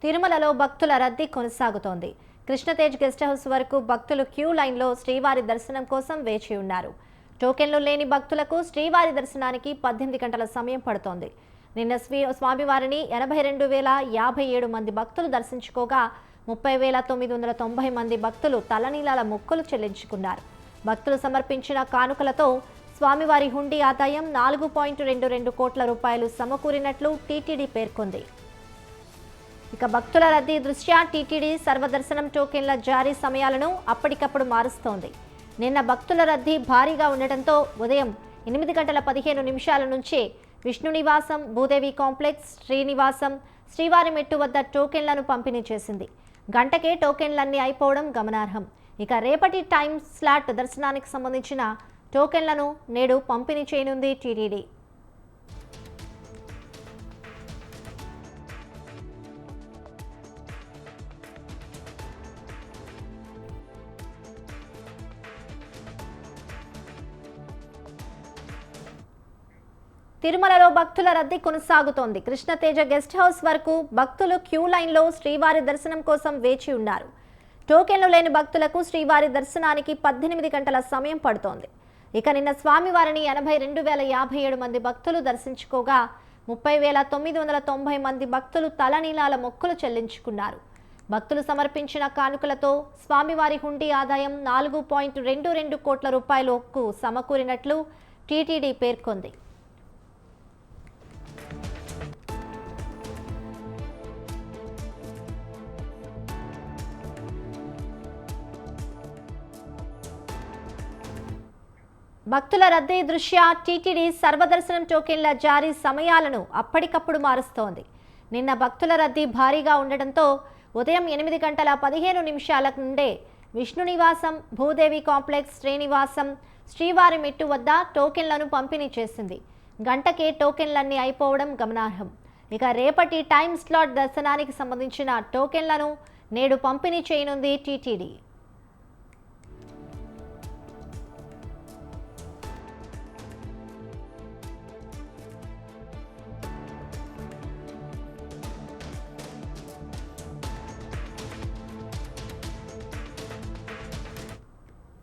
తిరుమలలో భక్తుల రద్దీ కొనసాగుతోంది. కృష్ణతేజ్ గెస్ట్ హౌస్ వరకు భక్తులు క్యూ లైన్లో శ్రీవారి దర్శనం కోసం వేచి ఉన్నారు. టోకెన్లు లేని భక్తులకు శ్రీవారి దర్శనానికి 18 గంటల సమయం పడుతోంది. నిన్న స్వామివారిని 82,057 మంది భక్తులు దర్శించుకోగా 30,990 మంది భక్తులు తలనీలాల మొక్కులు చెల్లించుకున్నారు. భక్తులు సమర్పించిన కానుకలతో స్వామివారి హుండీ ఆదాయం 4.22 కోట్ల రూపాయలు సమకూరినట్లు టీటీడీ పేర్కొంది. ఇక భక్తుల రద్దీ దృష్ట్యా టీటీడీ సర్వదర్శనం టోకెన్ల జారీ సమయాలను అప్పటికప్పుడు మారుస్తోంది. నిన్న భక్తుల రద్దీ భారీగా ఉండటంతో ఉదయం 8:15 నుంచే విష్ణు నివాసం, భూదేవి కాంప్లెక్స్, శ్రీనివాసం, శ్రీవారి మెట్టు వద్ద టోకెన్లను పంపిణీ చేసింది. గంటకే టోకెన్లన్నీ అయిపోవడం గమనార్హం. ఇక రేపటి టైం స్లాట్ దర్శనానికి సంబంధించిన టోకెన్లను నేడు పంపిణీ చేయనుంది టీటీడీ. తిరుమలలో భక్తుల రద్దీ కొనసాగుతోంది. కృష్ణతేజ గెస్ట్ హౌస్ వరకు భక్తులు క్యూ లైన్లో శ్రీవారి దర్శనం కోసం వేచి ఉన్నారు. టోకెన్లు లేని భక్తులకు శ్రీవారి దర్శనానికి 18 గంటల సమయం పడుతోంది. ఇక నిన్న స్వామివారిని 82,057 మంది భక్తులు దర్శించుకోగా 30,990 మంది భక్తులు తలనీలాల మొక్కులు చెల్లించుకున్నారు. భక్తులు సమర్పించిన కానుకలతో స్వామివారి హుండీ ఆదాయం 4.22 కోట్ల రూపాయలకు సమకూరినట్లు టీటీడీ పేర్కొంది. భక్తుల రద్దీ దృష్ట్యా టీటీడీ సర్వదర్శనం టోకెన్ల జారీ సమయాలను అప్పటికప్పుడు మారుస్తోంది. నిన్న భక్తుల రద్దీ భారీగా ఉండటంతో ఉదయం 8:15 నుండే విష్ణు నివాసం, భూదేవి కాంప్లెక్స్, శ్రీనివాసం, శ్రీవారి మెట్టు వద్ద టోకెన్లను పంపిణీ చేసింది. గంటకే టోకెన్లన్నీ అయిపోవడం గమనార్హం. ఇక రేపటి టైం స్లాట్ దర్శనానికి సంబంధించిన టోకెన్లను నేడు పంపిణీ చేయనుంది టీటీడీ.